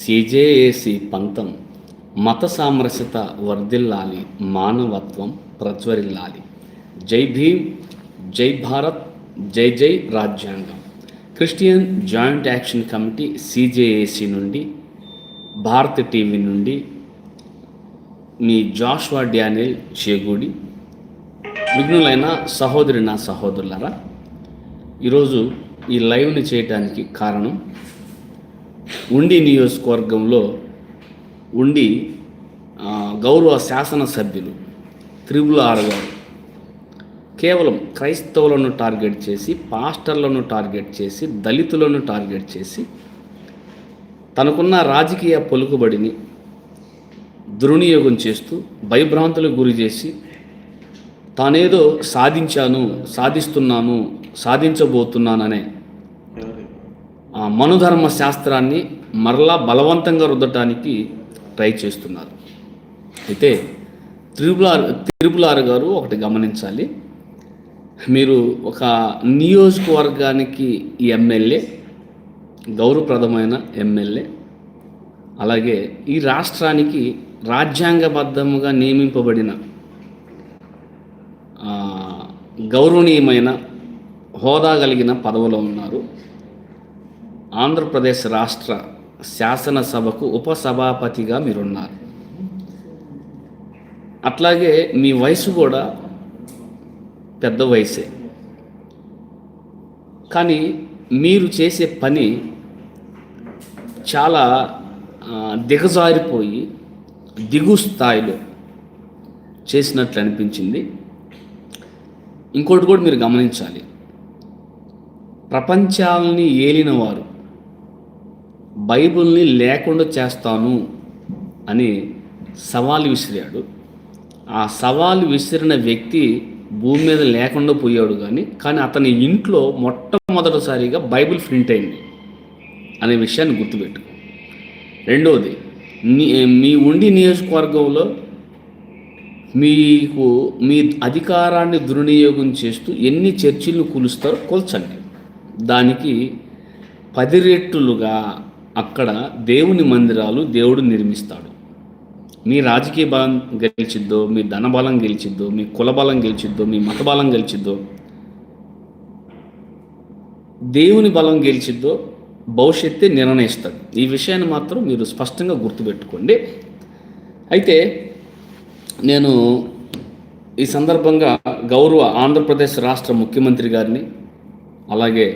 సిజేఏసీ పంతం మత సామరస్యత వర్ధిల్లాలి, మానవత్వం ప్రజ్వరిల్లాలి. జై భీమ్, జై భారత్, జై జై రాజ్యాంగం. క్రిస్టియన్ జాయింట్ యాక్షన్ కమిటీ సిజేఏసీ నుండి, భారత్ టీవీ నుండి మీ జాషువా డానియల్ చేగూడి. విఘ్నులైన సహోదరి నా సహోదరులారా, ఈరోజు ఈ లైవ్ని చేయడానికి కారణం, ఉండి నియోజకవర్గంలో ఉండి గౌరవ శాసనసభ్యులు త్రిపుల్ ఆర్ గారు కేవలం క్రైస్తవులను టార్గెట్ చేసి, పాస్టర్లను టార్గెట్ చేసి, దళితులను టార్గెట్ చేసి తనకున్న రాజకీయ పలుకుబడిని దుర్వినియోగం చేస్తూ భయభ్రాంతులకు గురి చేసి తానేదో సాధించాను, సాధిస్తున్నాను, సాధించబోతున్నాననే మనుధర్మ శాస్త్రాన్ని మరలా బలవంతంగా రుద్దటానికి ట్రై చేస్తున్నారు. అయితే త్రిపుల్ ఆర్ గారు ఒకటి గమనించాలి. మీరు ఒక నియోజకవర్గానికి ఎమ్మెల్యే, గౌరవప్రదమైన ఎమ్మెల్యే, అలాగే ఈ రాష్ట్రానికి రాజ్యాంగబద్ధముగా నియమింపబడిన గౌరవనీయమైన హోదా కలిగిన పదవిలో ఉన్నారు. ఆంధ్రప్రదేశ్ రాష్ట్ర శాసనసభకు ఉపసభాపతిగా మీరున్నారు. అట్లాగే మీ వయసు కూడా పెద్ద వయసే. కానీ మీరు చేసే పని చాలా దిగజారిపోయి దిగు స్థాయిలో చేసినట్లు అనిపించింది. ఇంకోటి కూడా మీరు గమనించాలి. ప్రపంచాలని ఏలినవారు బైబిల్ని లేకుండా చేస్తాను అని సవాలు విసిరాడు. ఆ సవాలు విసిరిన వ్యక్తి భూమి మీద లేకుండా పోయాడు. కానీ అతని ఇంట్లో మొట్టమొదటిసారిగా బైబిల్ ప్రింట్ అయింది అనే విషయాన్ని గుర్తుపెట్టుకో. రెండవది, మీ ఉండి నియోజకవర్గంలో మీకు మీ అధికారాన్ని దుర్వినియోగం చేస్తూ ఎన్ని చర్చిలను కూలుస్తారో కొల్చండి. దానికి 10 రెట్లుగా అక్కడ దేవుని మందిరాలు దేవుడు నిర్మిస్తాడు. మీ రాజకీయ బలం గెలిచిద్దో, మీ ధన బలం గెలిచిద్దో, మీ కుల బలం గెలిచిద్దో, మీ మత బలం గెలిచిద్దో, దేవుని బలం గెలిచిద్దో భవిష్యత్తే నిర్ణయిస్తాడు. ఈ విషయాన్ని మాత్రం మీరు స్పష్టంగా గుర్తుపెట్టుకోండి. అయితే నేను ఈ సందర్భంగా గౌరవ ఆంధ్రప్రదేశ్ రాష్ట్ర ముఖ్యమంత్రి గారిని, అలాగే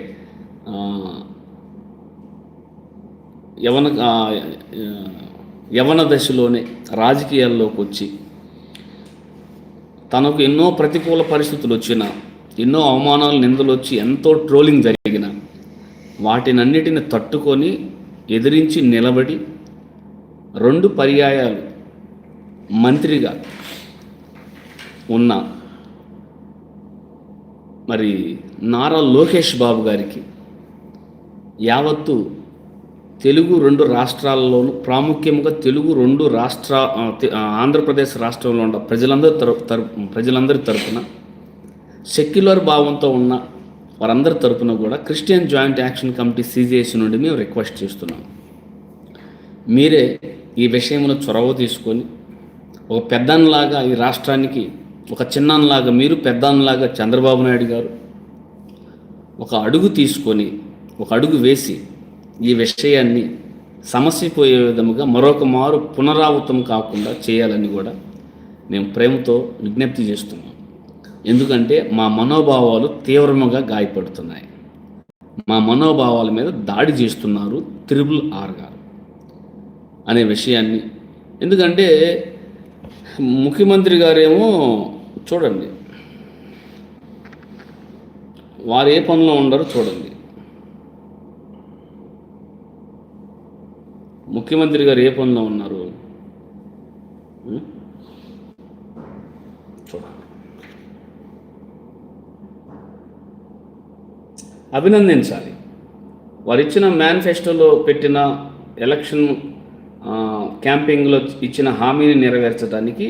యవన దశలోనే రాజకీయాల్లోకి వచ్చి తనకు ఎన్నో ప్రతికూల పరిస్థితులు వచ్చినా, ఎన్నో అవమానాలు, నిందలు వచ్చి, ఎంతో ట్రోలింగ్ జరిగిన వాటినన్నిటిని తట్టుకొని ఎదిరించి నిలబడి 2 పర్యాయాలు మంత్రిగా ఉన్న మరి నారా లోకేష్ బాబు గారికి యావత్తు తెలుగు 2 రాష్ట్రాల్లోనూ, ప్రాముఖ్యంగా తెలుగు 2 ఆంధ్రప్రదేశ్ రాష్ట్రంలో ఉన్న ప్రజలందరి తరపున, సెక్యులర్ భావంతో ఉన్న వారందరి తరపున కూడా క్రిస్టియన్ జాయింట్ యాక్షన్ కమిటీ సిజేఏసీ నుండి మేము రిక్వెస్ట్ చేస్తున్నాం. మీరే ఈ విషయంలో చొరవ తీసుకొని ఒక పెద్దన్నలాగా ఈ రాష్ట్రానికి, ఒక చిన్నలాగా మీరు, పెద్దన్నలాగా చంద్రబాబు నాయుడు గారు ఒక అడుగు తీసుకొని, ఒక అడుగు వేసి ఈ విషయాన్ని సమస్యపోయే విధముగా మరొక మారు పునరావృతం కాకుండా చేయాలని కూడా మేము ప్రేమతో విజ్ఞప్తి చేస్తున్నాం. ఎందుకంటే మా మనోభావాలు తీవ్రంగా గాయపడుతున్నాయి. మా మనోభావాల మీద దాడి చేస్తున్నారు త్రిపుల్ ఆర్ గారు అనే విషయాన్ని. ఎందుకంటే ముఖ్యమంత్రి గారేమో చూడండి, వారు ఏ పనిలో ఉండరో చూడండి. ముఖ్యమంత్రి గారు ఏ పనిలో ఉన్నారు చూడండి. అభినందించాలి. వారు ఇచ్చిన మేనిఫెస్టోలో పెట్టిన ఎలక్షన్ క్యాంపెయిన్లో ఇచ్చిన హామీని నెరవేర్చడానికి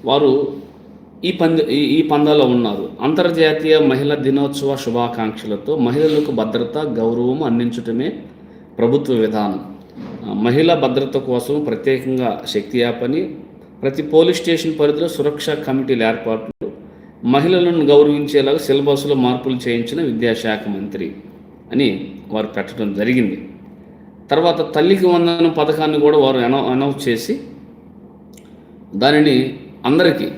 వారు ఈ పందాలో ఉన్నారు. అంతర్జాతీయ మహిళా దినోత్సవ శుభాకాంక్షలతో మహిళలకు భద్రత, గౌరవం అందించటమే ప్రభుత్వ విధానం. మహిళా భద్రత కోసం ప్రత్యేకంగా శక్తి యాప్ అని, ప్రతి పోలీస్ స్టేషన్ పరిధిలో సురక్షా కమిటీల ఏర్పాట్లు, మహిళలను గౌరవించేలాగా సిలబస్లో మార్పులు చేయించిన విద్యాశాఖ మంత్రి అని వారు పెట్టడం జరిగింది. తర్వాత తల్లికి వందనం పథకాన్ని కూడా వారు అనౌన్స్ చేసి దానిని అందరికీ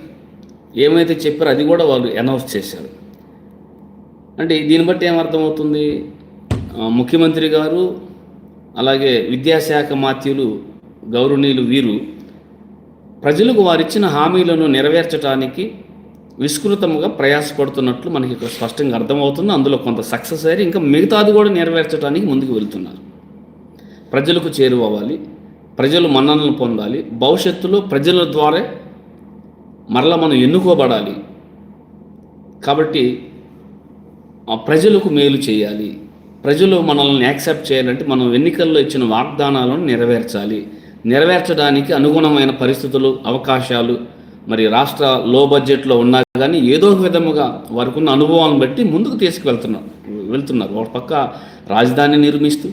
ఏమైతే చెప్పారో అది కూడా వాళ్ళు అనౌన్స్ చేశారు. అంటే దీన్ని బట్టి ఏమర్థమవుతుంది, ముఖ్యమంత్రి గారు అలాగే విద్యాశాఖ మాత్యులు గౌరవనీయులు వీరు ప్రజలకు వారిచ్చిన హామీలను నెరవేర్చడానికి విస్తృతంగా ప్రయాసపడుతున్నట్లు మనకి స్పష్టంగా అర్థమవుతుంది. అందులో కొంత సక్సెస్ అయ్యి ఇంకా మిగతాది కూడా నెరవేర్చడానికి ముందుకు వెళ్తున్నారు. ప్రజలకు చేరువవ్వాలి, ప్రజలు మన్ననలు పొందాలి, భవిష్యత్తులో ప్రజల ద్వారా మరలా మనం ఎన్నుకోబడాలి. కాబట్టి ప్రజలకు మేలు చేయాలి, ప్రజలు మనల్ని యాక్సెప్ట్ చేయాలంటే మనం ఎన్నికల్లో ఇచ్చిన వాగ్దానాలను నెరవేర్చడానికి అనుగుణమైన పరిస్థితులు, అవకాశాలు మరి రాష్ట్ర లో బడ్జెట్లో ఉన్నా కానీ ఏదో ఒక విధముగా వారికి ఉన్న అనుభవాలను బట్టి ముందుకు వెళ్తున్నారు. ఒక పక్క రాజధాని నిర్మిస్తూ,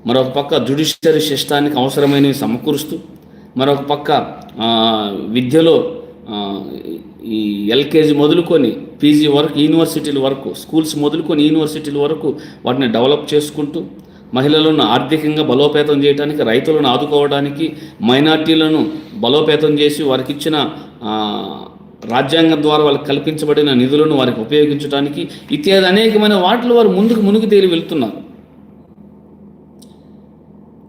మరొక పక్క జ్యుడిషియరీ సిస్టానికి అవసరమైనవి సమకూరుస్తూ, మరొక పక్క విద్యలో ఈ ఎల్కేజీ మొదలుకొని పీజీ వరకు, యూనివర్సిటీల వరకు, స్కూల్స్ మొదలుకొని యూనివర్సిటీల వరకు వాటిని డెవలప్ చేసుకుంటూ, మహిళలను ఆర్థికంగా బలోపేతం చేయడానికి, రైతులను ఆదుకోవడానికి, మైనార్టీలను బలోపేతం చేసి వారికి ఇచ్చిన రాజ్యాంగం ద్వారా వాళ్ళకి కల్పించబడిన నిధులను వారికి ఉపయోగించడానికి ఇత్యాది అనేకమైన వాటిలో వారు మునుగు తేలి వెళ్తున్నారు.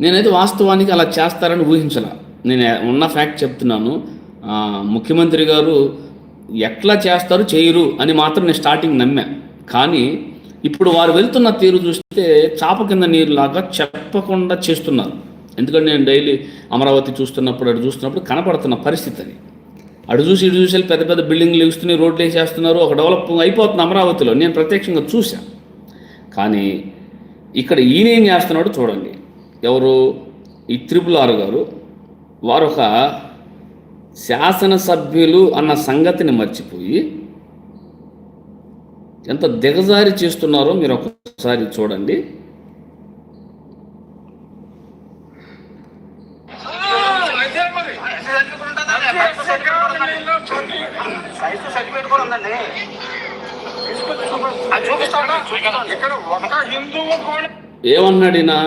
నేనైతే వాస్తవానికి అలా చేస్తారని ఊహించలా. నేను ఉన్న ఫ్యాక్ట్ చెప్తున్నాను. ముఖ్యమంత్రి గారు ఎట్లా చేస్తారు చేయరు అని మాత్రం నేను స్టార్టింగ్ నమ్మా. కానీ ఇప్పుడు వారు వెళ్తున్న తీరు చూస్తే చాప కింద నీరులాగా చెప్పకుండా చేస్తున్నారు. ఎందుకంటే నేను డైలీ అమరావతి చూస్తున్నప్పుడు కనపడుతున్న పరిస్థితి అది. అటు చూసి ఇటు చూసి పెద్ద పెద్ద బిల్డింగ్లు ఇస్తున్నాయి, రోడ్లు వేసేస్తున్నారు, ఒక డెవలప్ అయిపోతుంది అమరావతిలో. నేను ప్రత్యక్షంగా చూశాను. కానీ ఇక్కడ ఈయన ఏం చేస్తున్నాడో చూడండి. ఎవరు ఈ RRR గారు, వారు ఒక శాసనసభ్యులు అన్న సంగతిని మర్చిపోయి ఎంత దిగజారి చేస్తున్నారో మీరు ఒకసారి చూడండి. ఏమన్నాడినా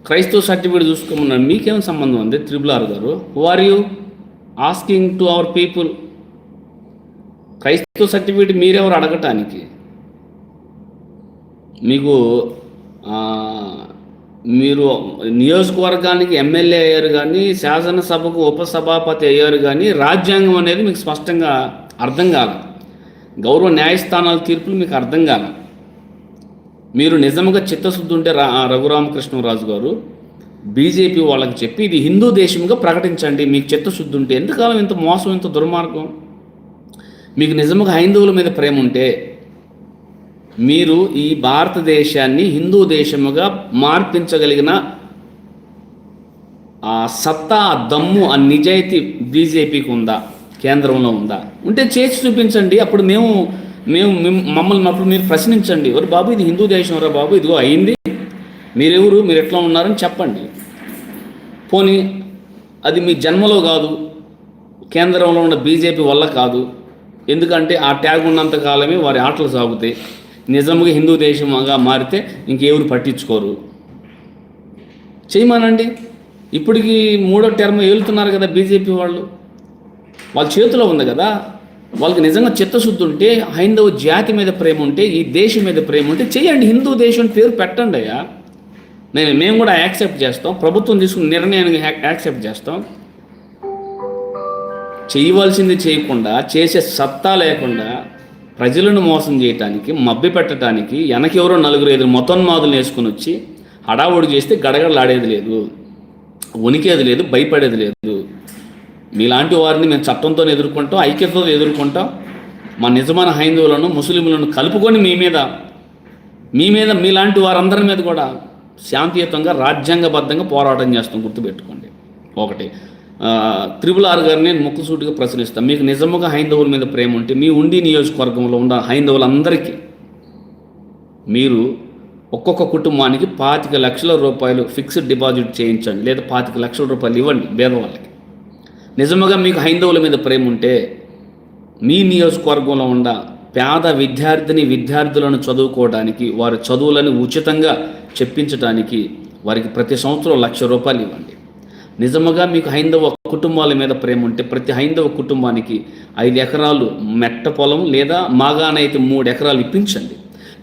క్రైస్తవ సర్టిఫికేట్ చూసుకోమన్నాడు. మీకేం సంబంధం ఉంది RRR గారు? Who are you asking to our people? క్రైస్తవ సర్టిఫికేట్ మీరెవరు అడగటానికి? మీరు నియోజకవర్గానికి ఎమ్మెల్యే అయ్యారు కానీ, శాసనసభకు ఉపసభాపతి అయ్యారు కానీ, రాజ్యాంగం అనేది మీకు స్పష్టంగా అర్థం కాదు. గౌరవ న్యాయస్థానాల తీర్పులు మీకు అర్థం కాదు. మీరు నిజంగా చిత్తశుద్ధి ఉంటే రఘురామకృష్ణరాజు గారు బీజేపీ వాళ్ళకి చెప్పి ఇది హిందూ దేశంగా ప్రకటించండి, మీకు చిత్తశుద్ధి ఉంటే. ఎంతకాలం ఇంత మోసం, ఇంత దుర్మార్గం? మీకు నిజంగా హైందవుల మీద ప్రేమ ఉంటే మీరు ఈ భారతదేశాన్ని హిందూ దేశముగా మార్పించగలిగిన ఆ సత్తా, ఆ దమ్ము, ఆ నిజాయితీ బీజేపీకి ఉందా, కేంద్రంలో ఉందా? ఉంటే చేసి చూపించండి. అప్పుడు మమ్మల్ని అప్పుడు మీరు ప్రశ్నించండి. ఎవరు బాబు ఇది హిందూ దేశం రా బాబు, ఇదిగో అయింది, మీరెవరు, మీరు ఎట్లా ఉన్నారని చెప్పండి. పోనీ అది మీ జన్మలో కాదు, కేంద్రంలో ఉన్న బీజేపీ వల్ల కాదు. ఎందుకంటే ఆ ట్యాగ్ ఉన్నంత కాలమే వారి ఆటలు సాగుతాయి. నిజంగా హిందూ దేశంగా మారితే ఇంకెవరు పట్టించుకోరు. చేయమనండి. ఇప్పటికి 3వ టర్మ్ వెళ్తున్నారు కదా బీజేపీ వాళ్ళు, వాళ్ళ చేతిలో ఉంది కదా. వాళ్ళకి నిజంగా చిత్తశుద్ధి ఉంటే, హైందవ జాతి మీద ప్రేమ ఉంటే, ఈ దేశం మీద ప్రేమ ఉంటే చేయండి. హిందూ దేశం పేరు పెట్టండి అయ్యా. మేము కూడా యాక్సెప్ట్ చేస్తాం, ప్రభుత్వం తీసుకున్న నిర్ణయాన్ని యాక్సెప్ట్ చేస్తాం. చేయవలసింది చేయకుండా, చేసే సత్తా లేకుండా ప్రజలను మోసం చేయటానికి, మభ్యపెట్టడానికి వెనకెవరో 4-5 మతోన్మాదులు వేసుకుని వచ్చి హడావుడి చేస్తే గడగడలాడేది లేదు, వణికేది లేదు, భయపడేది లేదు. మీలాంటి వారిని మేము చట్టంతో ఎదుర్కొంటాం, ఐక్యతతో ఎదుర్కొంటాం. మా నిజమైన హైందవులను, ముస్లింలను కలుపుకొని మీ మీద మీలాంటి వారందరి మీద కూడా శాంతియుతంగా, రాజ్యాంగబద్ధంగా పోరాటం చేస్తాం. గుర్తుపెట్టుకోండి. ఒకటి, RRR గారిని నేను ముక్కుసూటిగా ప్రశ్నిస్తాను. మీకు నిజంగా హైందవుల మీద ప్రేమ ఉంటే, మీ ఉండి నియోజకవర్గంలో ఉన్న హైందవులందరికీ మీరు ఒక్కొక్క కుటుంబానికి 25 లక్షల రూపాయలు ఫిక్స్డ్ డిపాజిట్ చేయించండి, లేదా 25 లక్షల రూపాయలు ఇవ్వండి పేదవాళ్ళకి. నిజముగా మీకు హైందవుల మీద ప్రేమ ఉంటే మీ నియోజకవర్గంలో ఉన్న పేద విద్యార్థులను చదువుకోవడానికి, వారి చదువులను ఉచితంగా చెప్పించడానికి వారికి ప్రతి సంవత్సరం 1,00,000 రూపాయలు ఇవ్వండి. నిజముగా మీకు హైందవ కుటుంబాల మీద ప్రేమ ఉంటే ప్రతి హైందవ కుటుంబానికి 5 ఎకరాలు మెట్ట పొలం, లేదా మాగానైతే 3 ఎకరాలు ఇప్పించండి.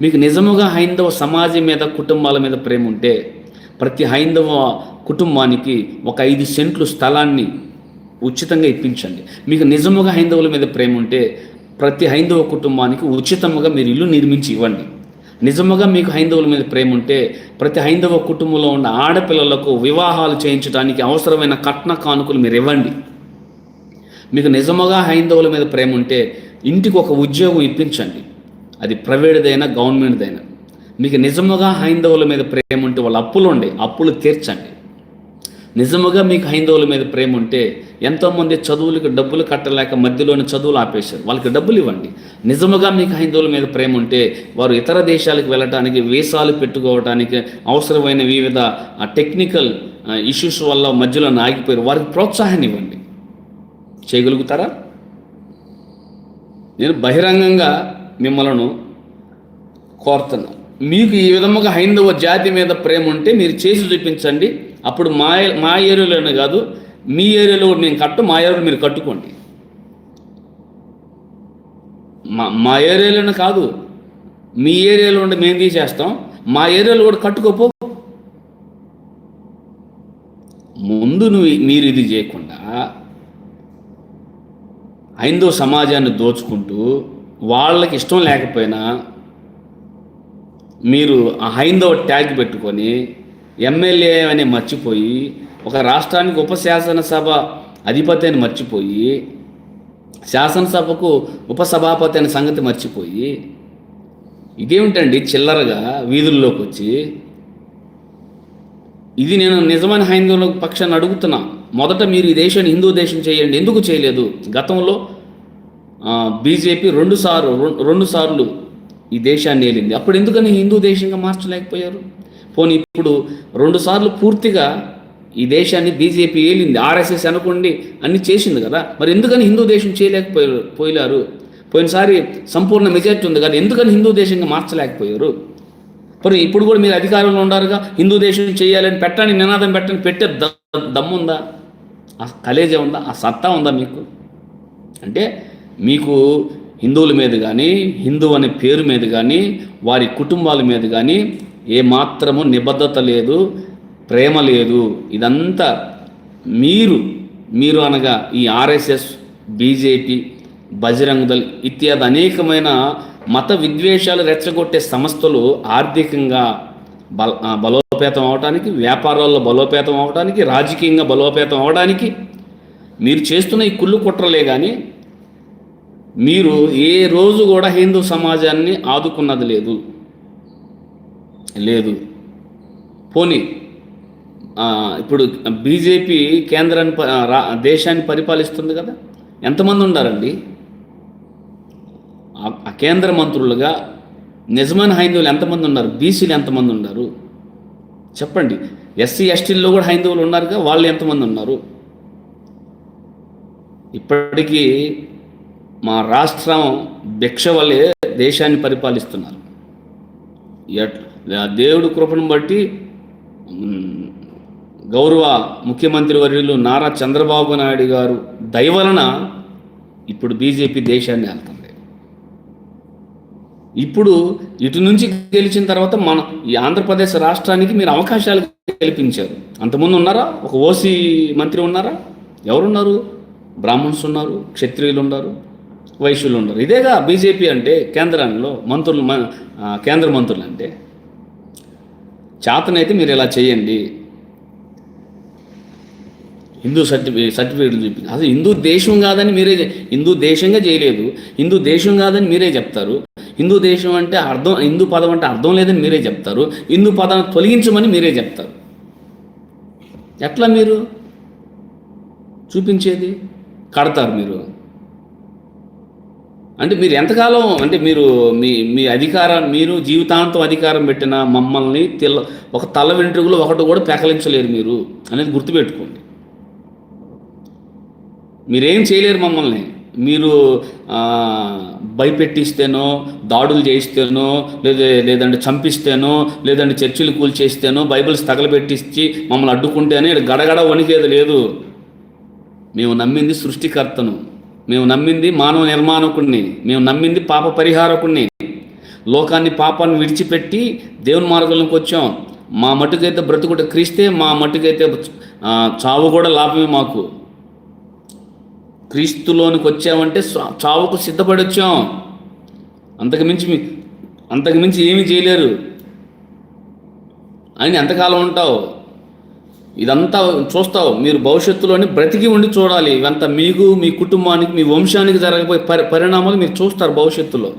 మీకు నిజముగా హైందవ సమాజం మీద, కుటుంబాల మీద ప్రేమ ఉంటే ప్రతి హైందవ కుటుంబానికి ఒక 5 సెంట్లు స్థలాన్ని ఉచితంగా ఇప్పించండి. మీకు నిజముగా హైందవుల మీద ప్రేమ ఉంటే ప్రతి హైందవ కుటుంబానికి ఉచితంగా మీరు ఇల్లు నిర్మించి ఇవ్వండి. నిజముగా మీకు హైందవుల మీద ప్రేమ ఉంటే ప్రతి హైందవ కుటుంబంలో ఉన్న ఆడపిల్లలకు వివాహాలు చేయించడానికి అవసరమైన కట్న కానుకలు మీరు ఇవ్వండి. మీకు నిజముగా హైందవుల మీద ప్రేమ ఉంటే ఇంటికి ఒక ఉద్యోగం ఇప్పించండి, అది ప్రైవేట్దైనా గవర్నమెంట్దైనా. మీకు నిజముగా హైందవుల మీద ప్రేమ ఉంటే వాళ్ళ అప్పులు తీర్చండి. నిజముగా మీకు హైందవుల మీద ప్రేమ ఉంటే ఎంతోమంది చదువులకు డబ్బులు కట్టలేక మధ్యలోని చదువులు ఆపేశారు, వాళ్ళకి డబ్బులు ఇవ్వండి. నిజముగా మీకు హైందవుల మీద ప్రేమ ఉంటే వారు ఇతర దేశాలకు వెళ్ళటానికి, వీసాలు పెట్టుకోవడానికి అవసరమైన వివిధ టెక్నికల్ ఇష్యూస్ వల్ల మధ్యలో ఆగిపోయారు, వారికి ప్రోత్సాహాన్ని ఇవ్వండి. చేయగలుగుతారా? నేను బహిరంగంగా మిమ్మల్ని కోరుతున్నాను, మీకు ఈ విధముగా హైందవ జాతి మీద ప్రేమ ఉంటే మీరు చేసి చూపించండి. అప్పుడు మా ఏరియాలోనే కాదు, మీ ఏరియాలో నేను మా ఏరియాలో మీరు కట్టుకోండి. మా ఏరియాలోనే కాదు, మీ ఏరియాలో ఉండి మేము తీసేస్తాం, మా ఏరియాలో కూడా కట్టుకోపో. ముందు మీరు ఇది చేయకుండా హైందవ సమాజాన్ని దోచుకుంటూ వాళ్ళకి ఇష్టం లేకపోయినా మీరు ఆ హైందవ ట్యాగ్ పెట్టుకొని ఎమ్మెల్యే అని మర్చిపోయి, ఒక రాష్ట్రానికి ఉపశాసనసభ అధిపతి అని మర్చిపోయి, శాసనసభకు ఉపసభాపతి అనే సంగతి మర్చిపోయి, ఇదేమిటండి చిల్లరగా వీధుల్లోకి వచ్చి? ఇది నేను నిజమైన హైందవుల పక్షాన్ని అడుగుతున్నా. మొదట మీరు ఈ దేశాన్ని హిందూ దేశం చేయండి. ఎందుకు చేయలేదు? గతంలో బీజేపీ రెండు సార్లు ఈ దేశాన్ని ఏలింది. అప్పుడు ఎందుకని హిందూ దేశంగా మార్చలేకపోయారు? పోనీ ఇప్పుడు 2 సార్లు పూర్తిగా ఈ దేశాన్ని బీజేపీ ఏలింది, ఆర్ఎస్ఎస్ అనుకోండి అన్ని చేసింది కదా, మరి ఎందుకని హిందూ దేశం చేయలేకపోయారు? పోయినసారి సంపూర్ణ మెజారిటీ ఉంది కదా, ఎందుకని హిందూ దేశంగా మార్చలేకపోయారు? మరి ఇప్పుడు కూడా మీరు అధికారంలో ఉండారుగా, హిందూ దేశం చేయాలని పెట్టండి, నినాదం పెట్టే దమ్ముందా? ఆ కలేజా ఉందా? ఆ సత్తా ఉందా మీకు? అంటే మీకు హిందువుల మీద కానీ, హిందూ అనే పేరు మీద కానీ, వారి కుటుంబాల మీద కానీ ఏమాత్రము నిబద్ధత లేదు, ప్రేమ లేదు. ఇదంతా మీరు అనగా ఈ ఆర్ఎస్ఎస్, బీజేపీ, బజరంగ్ దళ్ ఇత్యాది అనేకమైన మత విద్వేషాలు రెచ్చగొట్టే సంస్థలు ఆర్థికంగా బలోపేతం అవడానికి, వ్యాపారాల్లో బలోపేతం అవడానికి, రాజకీయంగా బలోపేతం అవడానికి మీరు చేస్తున్న ఈ కుళ్ళు కుట్రలే. కానీ మీరు ఏ రోజు కూడా హిందూ సమాజాన్ని ఆదుకున్నది లేదు. పోనీ ఇప్పుడు బీజేపీ దేశాన్ని పరిపాలిస్తుంది కదా, ఎంతమంది ఉన్నారండి ఆ కేంద్ర మంత్రులుగా? నిజమైన హైందవులు ఎంతమంది ఉన్నారు? బీసీలు ఎంతమంది ఉన్నారు చెప్పండి. ఎస్సీ ఎస్టీల్లో కూడా హైందవులు ఉన్నారుగా, వాళ్ళు ఎంతమంది ఉన్నారు? ఇప్పటికీ మా రాష్ట్రం భిక్ష వల్లే దేశాన్ని పరిపాలిస్తున్నారు. దేవుడి కృపను బట్టి గౌరవ ముఖ్యమంత్రి వర్యులు నారా చంద్రబాబు నాయుడు గారు దయ వలన ఇప్పుడు బీజేపీ దేశాన్ని వెళ్తుంది. ఇప్పుడు ఇటు నుంచి గెలిచిన తర్వాత ఈ ఆంధ్రప్రదేశ్ రాష్ట్రానికి మీరు అవకాశాలు కల్పించారు. అంతకుముందు ఉన్నారా? ఒక ఓసీ మంత్రి ఉన్నారా? ఎవరున్నారు? బ్రాహ్మణ్స్ ఉన్నారు, క్షత్రియులు ఉన్నారు, వైశ్యులు ఉన్నారు. ఇదేగా బీజేపీ అంటే, కేంద్రంలో కేంద్ర మంత్రులు అంటే. చేతనైతే మీరు ఇలా చేయండి, హిందూ సర్టిఫికేట్లు చూపి. అసలు హిందూ దేశం కాదని హిందూ దేశంగా చేయలేదు, హిందూ దేశం కాదని మీరే చెప్తారు. హిందూ దేశం అంటే హిందూ పదం అంటే అర్థం లేదని మీరే చెప్తారు. హిందూ పదాన్ని తొలగించమని మీరే చెప్తారు. ఎట్లా మీరు చూపించేది? కడతారు మీరు. అంటే మీరు ఎంతకాలం, అంటే మీరు మీ మీ అధికారం, మీరు జీవితాంతం అధికారం పెట్టిన మమ్మల్ని ఒక తల వెంట్రుకలు ఒకటి కూడా పెకలించలేరు మీరు అనేది గుర్తుపెట్టుకోండి. మీరేం చేయలేరు మమ్మల్ని. మీరు భయపెట్టిస్తేనో, దాడులు చేయిస్తేనో, లేదంటే చంపిస్తేనో, లేదంటే చర్చిలు కూల్చేస్తేనో, బైబిల్స్ తగలబెట్టించి మమ్మల్ని అడ్డుకుంటేనే గడగడ వణికేది లేదు. మేము నమ్మింది సృష్టికర్తను, మేము నమ్మింది మానవ నిర్మాణకుడిని, మేము నమ్మింది పాప పరిహారకుడిని. లోకాన్ని, పాపాన్ని విడిచిపెట్టి దేవుని మార్గంలోకి వచ్చాం. మా మట్టుకైతే బ్రతుకుట క్రీస్తే, మా మట్టుకైతే చావు కూడా లాభమే మాకు. క్రీస్తులోనికి వచ్చామంటే చావుకు సిద్ధపడి వచ్చాం. అంతకుమించి ఏమీ చేయలేరు. అని ఎంతకాలం ఉంటావు? ఇదంతా చూస్తావు. మీరు భవిష్యత్తులోని బ్రతికి ఉండి చూడాలి. ఇవంతా మీకు, మీ కుటుంబానికి, మీ వంశానికి జరగబోయే పరిణామాలు మీరు చూస్తారు భవిష్యత్తులో.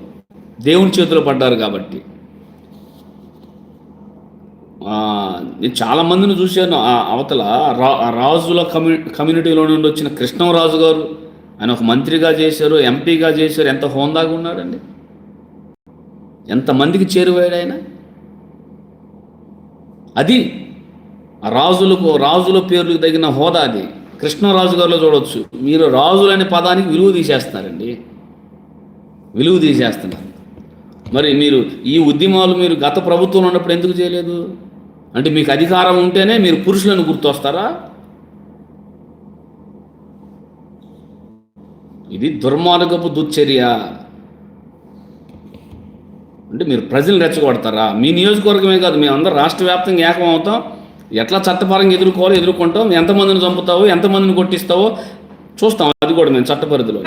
దేవుని చేతిలో పడ్డారు కాబట్టి. నేను చాలామందిని చూశాను. అవతల రాజుల కమ్యూనిటీలో నుండి వచ్చిన కృష్ణరాజు గారు, ఆయన ఒక మంత్రిగా చేశారు, ఎంపీగా చేశారు. ఎంత హోందాగా ఉన్నాడండి, ఎంతమందికి చేరువాడు ఆయన. అది రాజుల పేర్లకు తగిన హోదా. అది కృష్ణరాజు గారిలో చూడవచ్చు. మీరు రాజులనే పదానికి విలువ తీసేస్తున్నారండి, విలువ తీసేస్తున్నారు. మరి మీరు ఈ ఉద్యమాలు మీరు గత ప్రభుత్వంలో ఉన్నప్పుడు ఎందుకు చేయలేదు? అంటే మీకు అధికారం ఉంటేనే మీరు పురుషులను గుర్తొస్తారా? ఇది దుర్మార్గపు దుశ్చర్య. అంటే మీరు ప్రజలు రెచ్చగొడతారా? మీ నియోజకవర్గమే కాదు, మేము అందరూ రాష్ట్ర వ్యాప్తంగా ఏకం అవుతాం. ఎట్లా చట్టపరంగా ఎదుర్కొంటాం, ఎంతమందిని చంపుతావో, ఎంతమందిని కొట్టిస్తావో చూస్తాం. అది కూడా మేము చట్టపరిధిలో.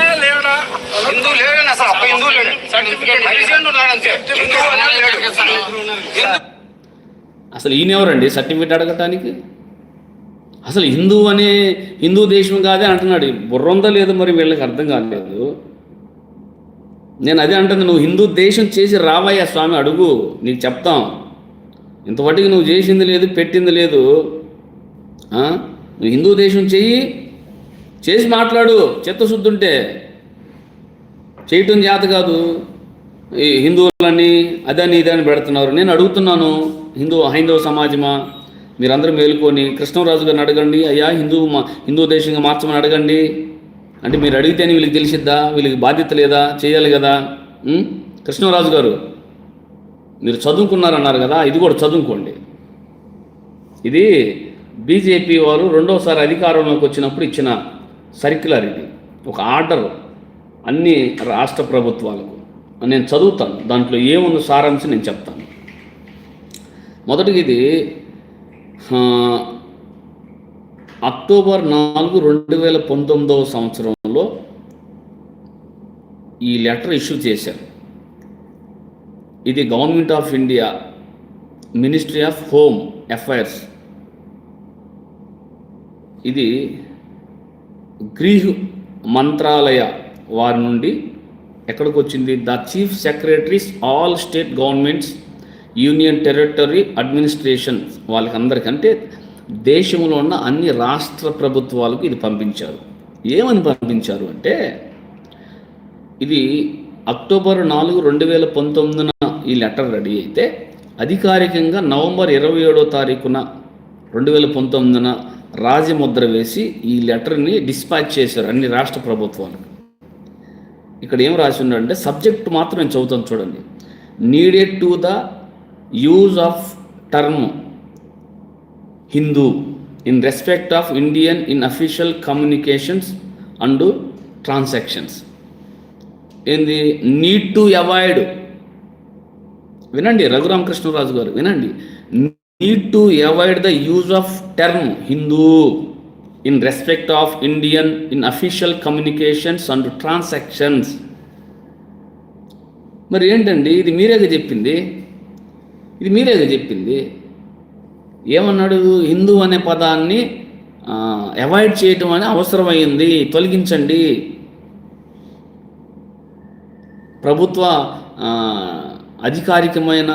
అసలు ఈయనెవరండి సర్టిఫికేట్ అడగటానికి? అసలు హిందూ దేశం కాదే అంటున్నాడు. బుర్రందా లేదు మరి, వీళ్ళకి అర్థం కాలేదు. నేను అదే అంటుంది, నువ్వు హిందూ దేశం చేసి రావయ్యా స్వామి, అడుగు, నీకు చెప్తాం. ఇంతవరకు నువ్వు చేసింది లేదు, పెట్టింది లేదు. నువ్వు హిందూ దేశం చేసి మాట్లాడు. చిత్తశుద్ధి ఉంటే. చేయటం చేత కాదు. ఈ హిందువులని అదని ఇదని పెడుతున్నారు. నేను అడుగుతున్నాను, హైందవ సమాజమా, మీరందరూ మేలుకొని కృష్ణరాజు గారిని అడగండి. అయ్యా హిందూ దేశంగా మార్చమని అడగండి. అంటే మీరు అడిగితేనే వీళ్ళకి తెలిసిద్దా? వీళ్ళకి బాధ్యత లేదా? చేయాలి కదా. కృష్ణరాజు గారు, మీరు చదువుకున్నారన్నారు కదా, ఇది కూడా చదువుకోండి. ఇది బీజేపీ వారు రెండోసారి అధికారంలోకి వచ్చినప్పుడు ఇచ్చిన సర్క్యులర్. ఇది ఒక ఆర్డర్ అన్ని రాష్ట్ర ప్రభుత్వాలకు. నేను చదువుతాను, దాంట్లో ఏముంది సారాంశం నేను చెప్తాను. మొదటిది, ఇది అక్టోబర్ 4, 2019 సంవత్సరంలో ఈ లెటర్ ఇష్యూ చేశారు. ఇది government of India, ministry of home affairs. ఇది గృహ మంత్రాలయ వారి నుండి ఎక్కడికి వచ్చింది? The chief secretaries all state governments, union territory administration, వాళ్ళకి అందరికంటే దేశంలో ఉన్న అన్ని రాష్ట్ర ప్రభుత్వాలకు ఇది పంపించారు. ఏమని పంపించారు అంటే, ఇది అక్టోబర్ 4, 2019 ఈ లెటర్ రెడీ అయితే, అధికారికంగా నవంబర్ 27వ తారీఖున 2019 రాజముద్ర వేసి ఈ లెటర్ని డిస్పాచ్ చేశారు అన్ని రాష్ట్ర ప్రభుత్వాలకు. ఇక్కడ ఏం రాసి ఉన్నాడంటే, సబ్జెక్ట్ మాత్రం నేను చదువుతాను చూడండి. Needed to the use of term Hindu in respect of Indian in official communications and transactions. ఏంది? Need to avoid. వినండి రఘురామకృష్ణరాజు గారు, వినండి. Need to avoid the use of term Hindu in respect of Indian in official communications and transactions. మరి ఏంటండి ఇది? మీరేగా చెప్పింది, ఇది మీరేగా చెప్పింది. ఏమన్నాడు? హిందూ అనే పదాన్ని అవాయిడ్ చేయటం అని అవసరమైంది, తొలగించండి. ప్రభుత్వ అధికారికమైన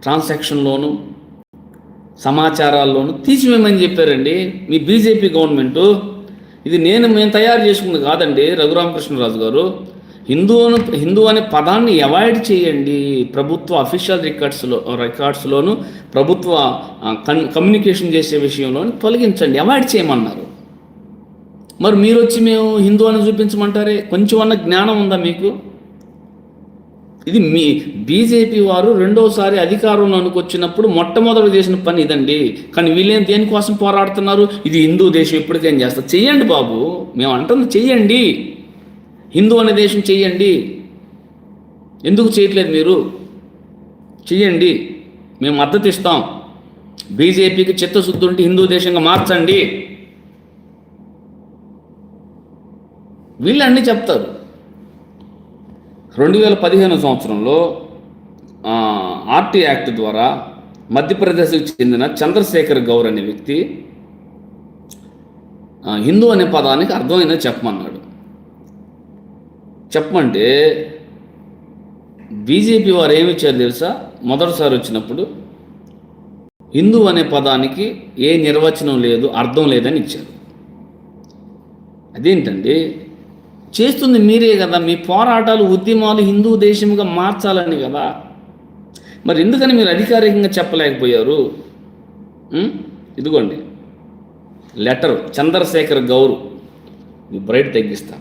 ట్రాన్సాక్షన్లోను సమాచారాల్లోనూ తీసివేయమని చెప్పారండి మీ బీజేపీ గవర్నమెంటు. ఇది మేము తయారు చేసుకుంది కాదండి రఘురామకృష్ణరాజు గారు. హిందూ అనే పదాన్ని అవాయిడ్ చేయండి. ప్రభుత్వ అఫీషియల్ రికార్డ్స్లోను ప్రభుత్వ కమ్యూనికేషన్ చేసే విషయంలోను తొలగించండి, అవాయిడ్ చేయమన్నారు. మరి మీరు వచ్చి మేము హిందూ అని చూపించమంటారే? కొంచెం అన్న జ్ఞానం ఉందా మీకు? ఇది మీ బీజేపీ వారు రెండోసారి అధికారంలోనికి వచ్చినప్పుడు మొట్టమొదటి చేసిన పని ఇదండి. కానీ వీళ్ళేం దేనికోసం పోరాడుతున్నారు? ఇది హిందూ దేశం ఎప్పటికేం చేస్తారు. చెయ్యండి బాబు, మేము అంటుంది చెయ్యండి, హిందూ అనే దేశం చెయ్యండి. ఎందుకు చేయట్లేదు మీరు? చెయ్యండి, మేము మద్దతు ఇస్తాం. బీజేపీకి చిత్తశుద్ధి ఉంటే హిందూ దేశంగా మార్చండి. వీళ్ళు అన్నీ చెప్తారు. 2015 సంవత్సరంలో ఆర్టీ యాక్ట్ ద్వారా మధ్యప్రదేశ్కి చెందిన చంద్రశేఖర్ గౌర్ అనే వ్యక్తి హిందూ అనే పదానికి అర్థమైనా చెప్పమన్నాడు. చెప్పమంటే బీజేపీ వారు ఏమి ఇచ్చారు తెలుసా? మొదటిసారి వచ్చినప్పుడు హిందూ అనే పదానికి ఏ నిర్వచనం లేదు, అర్థం లేదని ఇచ్చారు. అదేంటండి? చేస్తుంది మీరే కదా. మీ పోరాటాలు, ఉద్యమాలు హిందూ దేశంగా మార్చాలని కదా. మరి ఎందుకని మీరు అధికారికంగా చెప్పలేకపోయారు? ఇదిగోండి లెటరు, చంద్రశేఖర్ గౌర్. మీ బ్రైట్ తగ్గిస్తా,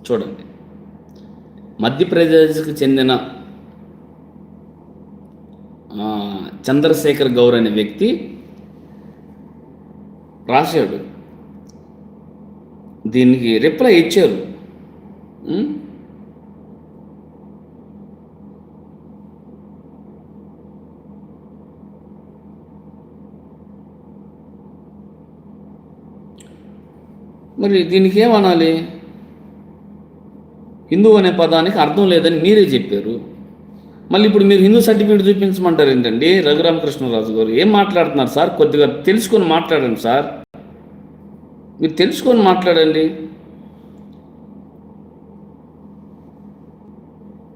చూడండి. మధ్యప్రదేశ్కి చెందిన చంద్రశేఖర్ గౌర్ అనే వ్యక్తి రాశాడు. దీనికి రిప్లై ఇచ్చారు. మరి దీనికి ఏమనాలి? హిందూ అనే పదానికి అర్థం లేదని మీరే చెప్పారు. మళ్ళీ ఇప్పుడు మీరు హిందూ సర్టిఫికేట్ చూపించమంటారు ఏంటండి? రఘురామకృష్ణరాజు గారు ఏం మాట్లాడుతున్నారు సార్? కొద్దిగా తెలుసుకొని మాట్లాడండి సార్. మీరు తెలుసుకొని మాట్లాడండి.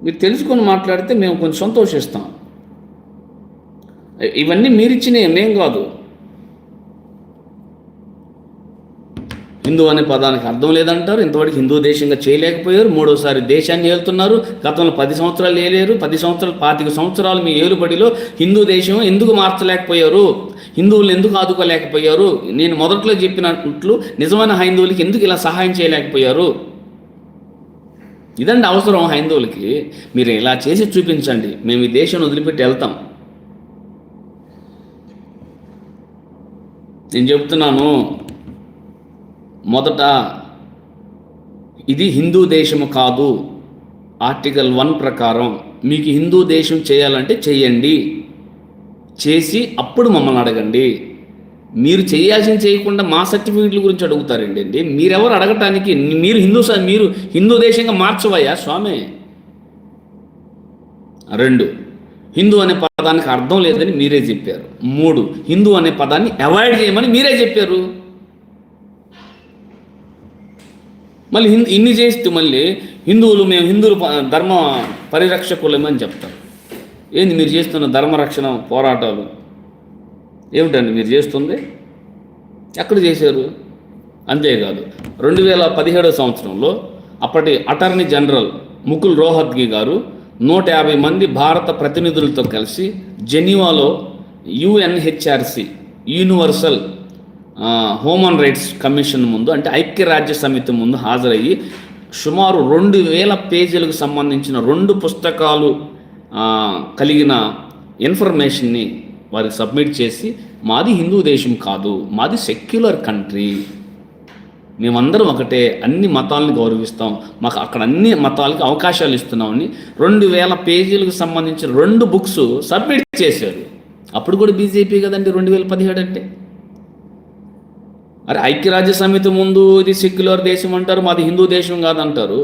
మీరు తెలుసుకొని మాట్లాడితే మేము కొంచెం సంతోషిస్తాం. ఇవన్నీ మీరిచ్చినవి, మేం కాదు. హిందూ అనే పదానికి అర్థం లేదంటారు. ఇంతవరకు హిందూ దేశంగా చేయలేకపోయారు. మూడోసారి దేశాన్ని ఏలుతున్నారు. గతంలో 10 సంవత్సరాలు ఏలేరు. 10 సంవత్సరాలు 25 సంవత్సరాలు మీ ఏలుబడిలో హిందూ దేశం ఎందుకు మార్చలేకపోయారు? హిందువులు ఎందుకు ఆదుకోలేకపోయారు? నేను మొదట్లో చెప్పినట్లు నిజమైన హైందువులకి ఎందుకు ఇలా సహాయం చేయలేకపోయారు? ఇదండి అవసరం హైందువులకి. మీరు ఇలా చేసి చూపించండి, మేము ఈ దేశం వదిలిపెట్టి వెళ్తాం. నేను చెప్తున్నాను, మొదట ఇది హిందూ దేశము కాదు. ఆర్టికల్ 1 ప్రకారం మీకు హిందూ దేశం చేయాలంటే చెయ్యండి. చేసి అప్పుడు మమ్మల్ని అడగండి. మీరు చేయాల్సింది చేయకుండా మా సర్టిఫికెట్ల గురించి అడుగుతారండి. మీరెవరు అడగటానికి? మీరు హిందూ దేశంగా మార్చవయ్యా స్వామి. 2, హిందూ అనే పదానికి అర్థం లేదని మీరే చెప్పారు. 3, హిందూ అనే పదాన్ని అవాయిడ్ చేయమని మీరే చెప్పారు. మళ్ళీ ఇన్ని చేస్తే మళ్ళీ మేము హిందువులు ధర్మ పరిరక్షకులమని చెప్తారు. ఏంది మీరు చేస్తున్న ధర్మరక్షణ పోరాటాలు? ఏమిటండి మీరు చేస్తుంది? ఎక్కడ చేశారు? అంతేకాదు 2017 సంవత్సరంలో అప్పటి అటార్నీ జనరల్ ముకుల్ రోహత్గి గారు 150 మంది భారత ప్రతినిధులతో కలిసి జెనీవాలో UNHRC universal human rights commission ముందు, అంటే ఐక్యరాజ్య సమితి ముందు హాజరయ్యి సుమారు 2000 పేజీలకు సంబంధించిన 2 పుస్తకాలు కలిగిన ఇన్ఫర్మేషన్ని వారికి సబ్మిట్ చేసి, మాది హిందూ దేశం కాదు, మాది సెక్యులర్ కంట్రీ, మేమందరం ఒకటే, అన్ని మతాలను గౌరవిస్తాం, మాకు అక్కడ అన్ని మతాలకి అవకాశాలు ఇస్తున్నామని 2000 పేజీలకు సంబంధించిన 2 బుక్స్ సబ్మిట్ చేశారు. అప్పుడు కూడా బీజేపీ కదండి 2017 అంటే. అరే ఐక్యరాజ్య సమితి ముందు ఇది సెక్యులర్ దేశం అంటారు, మాది హిందూ దేశం కాదంటారు.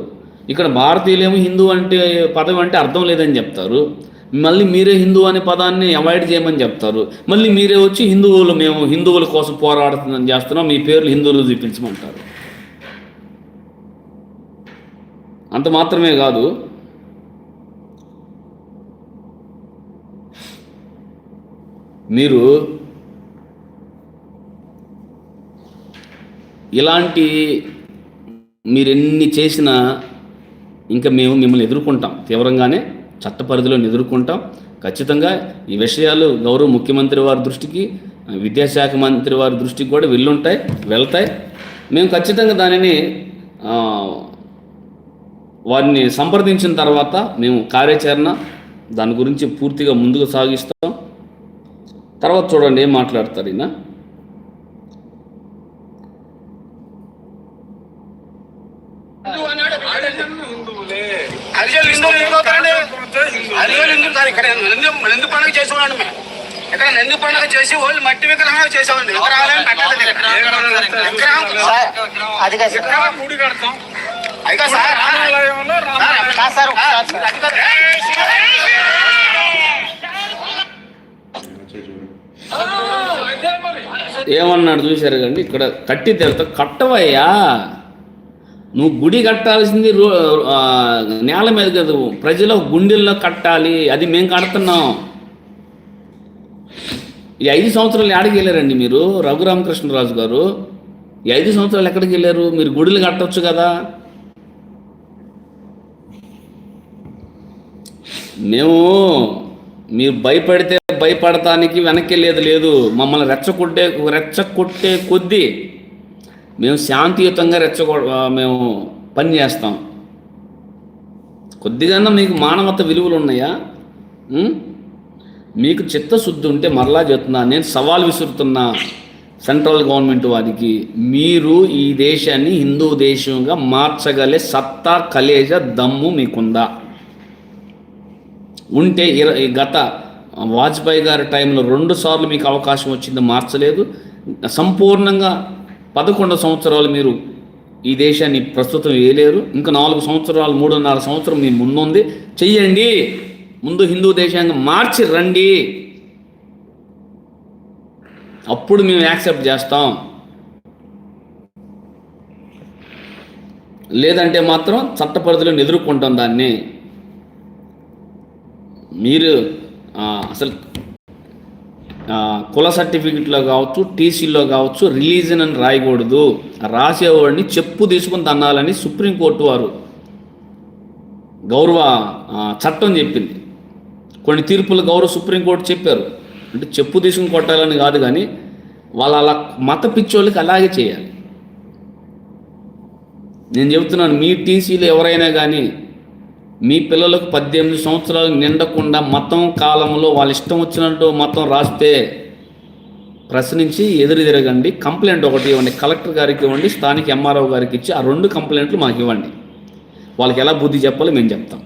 ఇక్కడ భారతీయులేమో హిందూ అంటే పదం అంటే అర్థం లేదని చెప్తారు. మళ్ళీ మీరే హిందూ అనే పదాన్ని అవాయిడ్ చేయమని చెప్తారు. మళ్ళీ మీరే వచ్చి మేము హిందువుల కోసం పోరాడుతుందని చేస్తున్నాం, మీ పేర్లు హిందువులు చూపించమంటారు. అంత మాత్రమే కాదు, మీరు ఇలాంటి మీరు ఎన్ని చేసినా ఇంకా మేము మిమ్మల్ని ఎదుర్కొంటాం, తీవ్రంగానే చట్ట పరిధిలో ఎదుర్కొంటాం. ఖచ్చితంగా ఈ విషయాలు గౌరవ ముఖ్యమంత్రి వారి దృష్టికి, విద్యాశాఖ మంత్రి వారి దృష్టికి కూడా వెళ్తాయి. మేము ఖచ్చితంగా దానిని వారిని సంప్రదించిన తర్వాత మేము కార్యాచరణ దాని గురించి పూర్తిగా ముందుకు సాగిస్తాం. తర్వాత చూడండి ఏం మాట్లాడతారు ఈయన. నంది పండుగ చేసేవాడు. ఇక్కడ నంది పండుగ చేసి వాళ్ళు మట్టి విగ్రహాలు చేసేవాడి. విగ్రహాలను గుడి కడతాం. ఏమన్నాడు చూశారు కండి, ఇక్కడ కట్టి తెరుతా కట్టవయ్యా, నువ్వు గుడి కట్టాల్సింది నేల మీద కదా, ప్రజల గుండెల్లో కట్టాలి. అది మేము కడుతున్నాం. ఈ 5 సంవత్సరాలు ఎక్కడికి వెళ్ళారండి మీరు? రఘురామకృష్ణరాజు గారు ఈ 5 సంవత్సరాలు ఎక్కడికి వెళ్ళారు? మీరు గుడులు కట్టవచ్చు కదా. మేము మీరు భయపడితే భయపడటానికి వెనక్కి లేదు. మమ్మల్ని రెచ్చగొట్టే కొద్దీ మేము శాంతియుతంగా మేము పని చేస్తాం. కొద్దిగా మీకు మానవత విలువలు ఉన్నాయా? మీకు చిత్తశుద్ధి ఉంటే మరలా చెప్తున్నా, నేను సవాల్ విసురుతున్నా సెంట్రల్ గవర్నమెంట్ వారికి, మీరు ఈ దేశాన్ని హిందూ దేశంగా మార్చగలే సత్తా, కలేజ, దమ్ము మీకుందా? ఉంటే గత వాజ్పేయి గారి టైంలో 2 సార్లు మీకు అవకాశం వచ్చింది, మార్చలేదు. సంపూర్ణంగా 11 సంవత్సరాలు మీరు ఈ దేశాన్ని ప్రస్తుతం వేయలేరు. ఇంకా 4 సంవత్సరాలు, 3.5 సంవత్సరం మీ ముందుంది. చెయ్యండి. ముందు హిందూ దేశాన్ని మార్చి రండి, అప్పుడు మేము యాక్సెప్ట్ చేస్తాం. లేదంటే మాత్రం చట్ట పరిధిలో ఎదుర్కొంటాం దాన్ని. మీరు అసలు కుల సర్టిఫికెట్లో కావచ్చు, టీసీలో కావచ్చు, రిలీజన్ అని రాయకూడదు. రాసేవాడిని చెప్పు తీసుకుని తన్నాలని సుప్రీంకోర్టు వారు గౌరవ చట్టం చెప్పింది. కొన్ని తీర్పులు గౌరవ సుప్రీంకోర్టు చెప్పారు. అంటే చెప్పు తీసుకుని కొట్టాలని కాదు, కానీ వాళ్ళు అలా మత పిచ్చోళ్ళకి అలాగే చేయాలి. నేను చెబుతున్నాను, మీ టీసీలు ఎవరైనా కానీ మీ పిల్లలకు 18 సంవత్సరాలు నిండకుండా మతం కాలంలో వాళ్ళ ఇష్టం వచ్చినట్టు మతం రాస్తే ప్రశ్నించి ఎదురుదిరగండి. కంప్లైంట్ ఒకటి ఇవ్వండి, కలెక్టర్ గారికి ఇవ్వండి, స్థానిక ఎంఆర్ఓ గారికి ఇచ్చి ఆ 2 కంప్లైంట్లు మాకు ఇవ్వండి. వాళ్ళకి ఎలా బుద్ధి చెప్పాలో మేము చెప్తాం.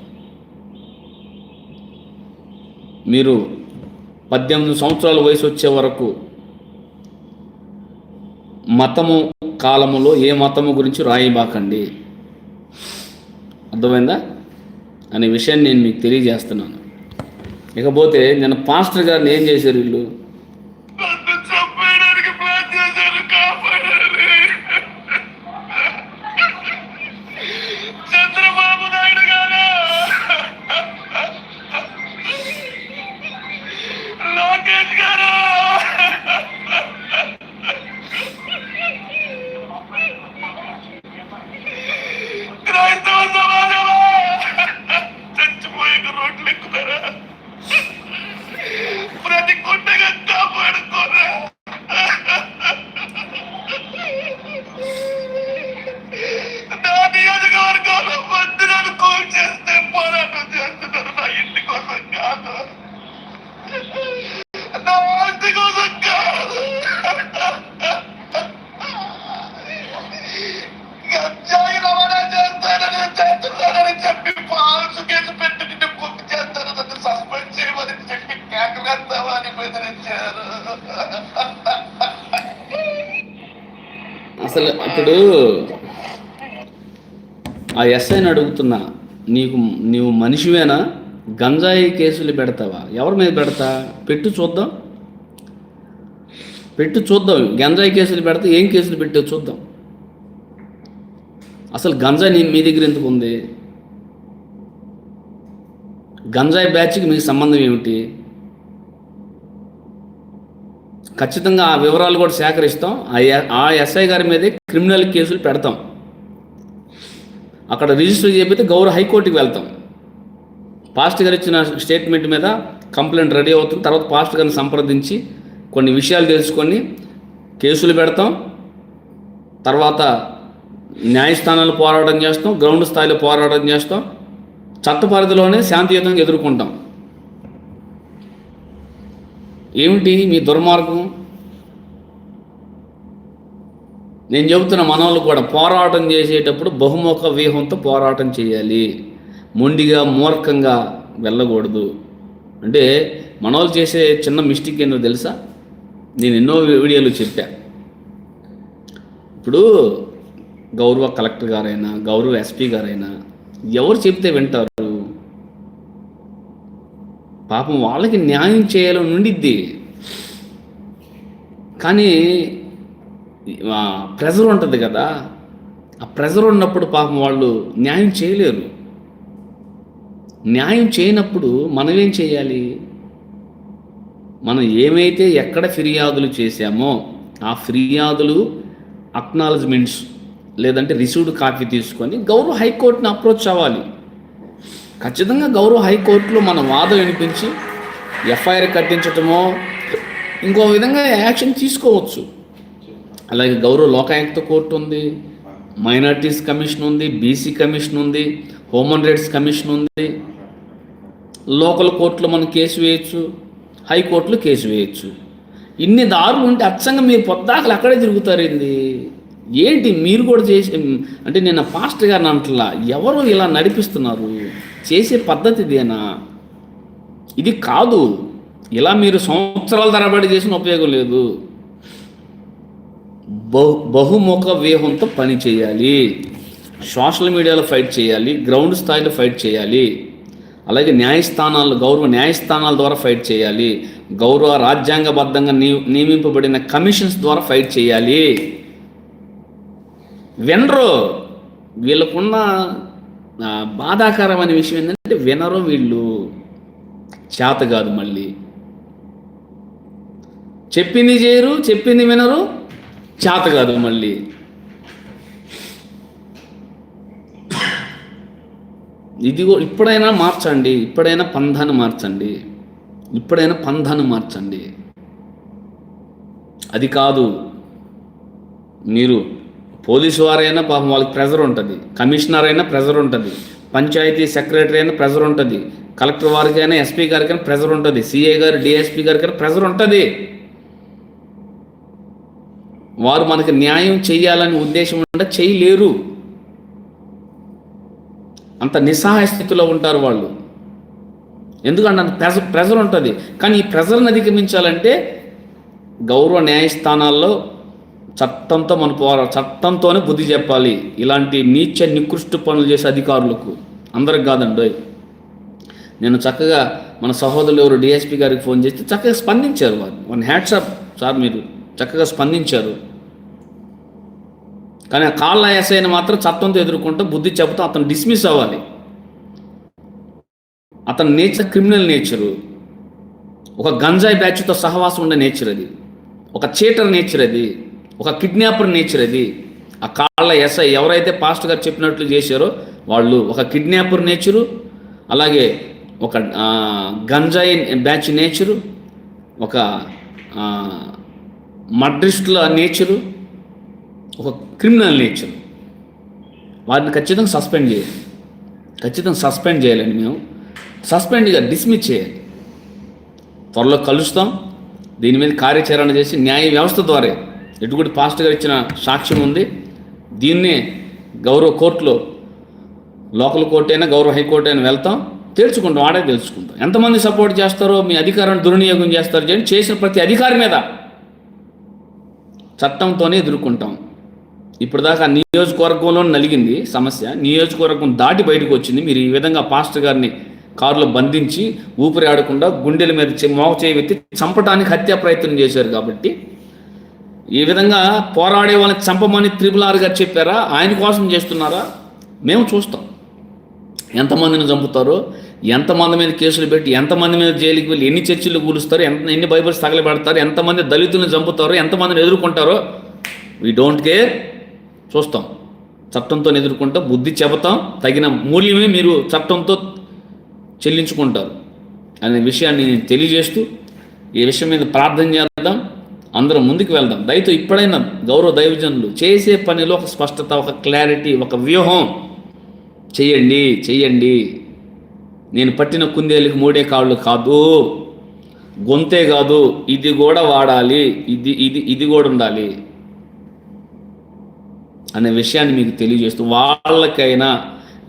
మీరు 18 సంవత్సరాల వయసు వచ్చే వరకు మతము కాలములో ఏ మతము గురించి రాయబాకండి. అర్థమైందా అనే విషయాన్ని నేను మీకు తెలియజేస్తున్నాను. ఇకపోతే నేను పాస్టర్ గారిని ఏం చేశారు వీళ్ళు? అసలు ఇప్పుడు ఆ ఎస్ఐని అడుగుతున్నా, నీవు మనిషివేనా? గంజాయి కేసులు పెడతావా? ఎవరి మీద పెడతా? పెట్టు చూద్దాం. గంజాయి కేసులు పెడితే ఏం కేసులు పెట్టావు చూద్దాం. అసలు గంజాయి మీ దగ్గర ఎందుకు ఉంది? గంజాయి బ్యాచ్కి మీకు సంబంధం ఏమిటి? ఖచ్చితంగా ఆ వివరాలు కూడా సేకరిస్తాం. ఆ ఎస్ఐ గారి మీదే క్రిమినల్ కేసులు పెడతాం. అక్కడ రిజిస్టర్ చేయకపోతే గౌరవ హైకోర్టుకి వెళ్తాం. పాస్ట్ గారు ఇచ్చిన స్టేట్మెంట్ మీద కంప్లైంట్ రెడీ అవుతుంది. తర్వాత పాస్ట్ గారిని సంప్రదించి కొన్ని విషయాలు తెలుసుకొని కేసులు పెడతాం. తర్వాత న్యాయస్థానాలు పోరాటం చేస్తాం, గ్రౌండ్ స్థాయిలో పోరాటం చేస్తాం, చట్ట పరిధిలోనే శాంతియుతంగా ఎదుర్కొంటాం. ఏమిటి మీ దుర్మార్గం? నేను చెబుతున్న మనవాళ్ళు కూడా పోరాటం చేసేటప్పుడు బహుముఖ వ్యూహంతో పోరాటం చేయాలి. మొండిగా మూర్ఖంగా వెళ్ళకూడదు. అంటే మనవాళ్ళు చేసే చిన్న మిస్టేక్ ఏంటో తెలుసా? నేను ఎన్నో వీడియోలు చెప్పా. ఇప్పుడు గౌరవ కలెక్టర్ గారైనా గౌరవ ఎస్పీ గారైనా ఎవరు చెప్తే వింటారు? పాపం వాళ్ళకి న్యాయం చేయాలని ఉండిద్ది, కానీ ప్రెజర్ ఉంటుంది కదా. ఆ ప్రెజర్ ఉన్నప్పుడు పాపం వాళ్ళు న్యాయం చేయలేరు. న్యాయం చేయనప్పుడు మనం ఏం చేయాలి? మనం ఏమైతే ఎక్కడ ఫిర్యాదులు చేశామో ఆ ఫిర్యాదులు అక్నాలజ్మెంట్స్ లేదంటే రిసీవ్డ్ కాపీ తీసుకొని గౌరవ హైకోర్టుని అప్రోచ్ అవ్వాలి. ఖచ్చితంగా గౌరవ హైకోర్టులో మన వాదం వినిపించి ఎఫ్ఐఆర్ కట్టించటమో ఇంకో విధంగా యాక్షన్ తీసుకోవచ్చు. అలాగే గౌరవ లోకాయుక్త కోర్టు ఉంది, మైనారిటీస్ కమిషన్ ఉంది, బీసీ కమిషన్ ఉంది, హ్యూమన్ రైట్స్ కమిషన్ ఉంది. లోకల్ కోర్టులో మనం కేసు వేయచ్చు, హైకోర్టులో కేసు వేయచ్చు. ఇన్ని దారులు ఉంటే అచ్చంగా మీరు పొద్దాకలు అక్కడే ఏంటి మీరు కూడా చేసి అంటే నేను పాస్టర్ గారిని అంటలా, ఎవరు ఇలా నడిపిస్తున్నారు? చేసే పద్ధతి ఇదేనా? ఇది కాదు. ఇలా మీరు సంవత్సరాల తరబడి చేసిన ఉపయోగం లేదు. బహుముఖ వ్యూహంతో పని చేయాలి. సోషల్ మీడియాలో ఫైట్ చేయాలి, గ్రౌండ్ స్థాయిలో ఫైట్ చేయాలి. అలాగే గౌరవ న్యాయస్థానాల ద్వారా ఫైట్ చేయాలి. గౌరవ రాజ్యాంగబద్ధంగా నియమింపబడిన కమిషన్స్ ద్వారా ఫైట్ చేయాలి. వినరు. వీళ్ళకున్న బాధాకరమైన విషయం ఏంటంటే వినరు. వీళ్ళు చేత కాదు. మళ్ళీ చెప్పింది చేయరు, చెప్పింది వినరు, చేత కాదు. మళ్ళీ ఇదిగో ఇప్పుడైనా మార్చండి, ఇప్పుడైనా పంధాన్ని మార్చండి. అది కాదు. మీరు పోలీసు వారైనా పాపం వాళ్ళకి ప్రెజర్ ఉంటుంది, కమిషనర్ అయినా ప్రెజర్ ఉంటుంది, పంచాయతీ సెక్రటరీ అయినా ప్రెజర్ ఉంటుంది, కలెక్టర్ వారికైనా ఎస్పీ గారికైనా ప్రెజర్ ఉంటుంది, సిఐ గారు డిఎస్పీ గారికైనా ప్రెజర్ ఉంటుంది. వారు మనకి న్యాయం చేయాలని ఉద్దేశం ఉంటే చేయలేరు. అంత నిస్సహాయ స్థితిలో ఉంటారు వాళ్ళు. ఎందుకంటే అంత ప్రెజర్ ఉంటుంది. కానీ ఈ ప్రెజర్ని అధిగమించాలంటే గౌరవ న్యాయస్థానాల్లో చట్టంతోనే బుద్ధి చెప్పాలి. ఇలాంటి నీచ నికృష్ట పనులు చేసే అధికారులకు అందరికి కాదండి. నేను చక్కగా మన సహోదరులు ఎవరు డిఎస్పీ గారికి ఫోన్ చేస్తే చక్కగా స్పందించారు. వారు హ్యాట్సాప్ సార్, మీరు చక్కగా స్పందించారు. కానీ ఆ కాళ్ళ ఎస్ఐని మాత్రం చట్టంతో ఎదుర్కొంటూ బుద్ధి చెబుతూ అతను డిస్మిస్ అవ్వాలి. అతని నేచర్ క్రిమినల్ నేచరు, ఒక గంజాయి బ్యాచ్తో సహవాసం ఉండే నేచర్ అది, ఒక చీటర్ నేచర్ అది, ఒక కిడ్నాపర్ నేచర్ అది. ఆ కాళ్ళ ఎస్ఐ ఎవరైతే పాస్టర్ గారు చెప్పినట్లు చేశారో వాళ్ళు ఒక కిడ్నాపర్ నేచరు, అలాగే ఒక గంజాయి బ్యాచ్ నేచరు, ఒక మర్డరిస్టుల నేచరు, ఒక క్రిమినల్ నేచర్. వారిని ఖచ్చితంగా సస్పెండ్ చేయాలండి. మేము సస్పెండ్గా డిస్మిస్ చేయాలి. త్వరలో కలుస్తాం. దీని మీద కార్యాచరణ చేసి న్యాయ వ్యవస్థ ద్వారా ఎటుకుడి పాస్టర్ గారు ఇచ్చిన సాక్ష్యం ఉంది. దీన్నే గౌరవ కోర్టులో, లోకల్ కోర్టు అయినా గౌరవ హైకోర్టు అయినా వెళ్తాం, తెలుసుకుంటాం. ఎంతమంది సపోర్ట్ చేస్తారో, మీ అధికారాన్ని దుర్వినియోగం చేస్తారు చేసిన ప్రతి అధికారి మీద చట్టంతోనే ఎదుర్కొంటాం. ఇప్పుడు దాకా నియోజకవర్గంలో నలిగింది సమస్య, నియోజకవర్గం దాటి బయటకు వచ్చింది. మీరు ఈ విధంగా పాస్టర్ గారిని కారులో బంధించి ఊపిరి ఆడకుండా గుండెల మీద మోగ చేయబెట్టి చంపడానికి హత్యా ప్రయత్నం చేశారు. కాబట్టి ఈ విధంగా పోరాడే వాళ్ళని చంపమని RRR గారు చెప్పారా? ఆయన కోసం చేస్తున్నారా? మేము చూస్తాం ఎంతమందిని చంపుతారో. ఎంతమంది మీద కేసులు పెట్టి ఎంతమంది మీద జైలుకి వెళ్ళి ఎన్ని చర్చిలు కూలుస్తారు, ఎన్ని బైబిల్స్ తగలబెడతారు, ఎంతమంది దళితులను చంపుతారో, ఎంతమందిని ఎదుర్కొంటారో వీ డోంట్ కేర్. చూస్తాం, చట్టంతో ఎదుర్కొంటాం, బుద్ధి చెబుతాం, తగిన మూల్యమే మీరు చట్టంతో చెల్లించుకుంటారు అనే విషయాన్ని నేను తెలియజేస్తూ ఈ విషయం మీద ప్రార్థన చేద్దాం, అందరం ముందుకు వెళ్దాం. దయతో ఇప్పుడైనా గౌరవ దైవజనులు చేసే పనిలో ఒక స్పష్టత, ఒక క్లారిటీ, ఒక వ్యూహం చెయ్యండి. నేను పట్టిన కుందేలుకి 3 కాళ్ళు కాదు, గొంతే కాదు, ఇది కూడా వాడాలి, ఇది కూడా ఉండాలి అనే విషయాన్ని మీకు తెలియజేస్తూ, వాళ్ళకైనా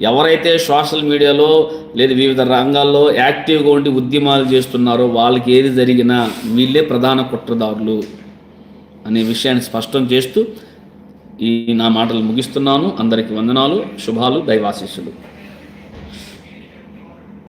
ఎవరైతే సోషల్ మీడియాలో లేదా వివిధ రంగాల్లో యాక్టివ్గా ఉండి ఉద్యమాలు చేస్తున్నారో వాళ్ళకి ఏది జరిగినా వీళ్ళే ప్రధాన కుట్రదారులు అనే విషయాన్ని స్పష్టం చేస్తూ ఈ నా మాటలు ముగిస్తున్నాను. అందరికీ వందనాలు, శుభాలు, దైవాశీస్సులు.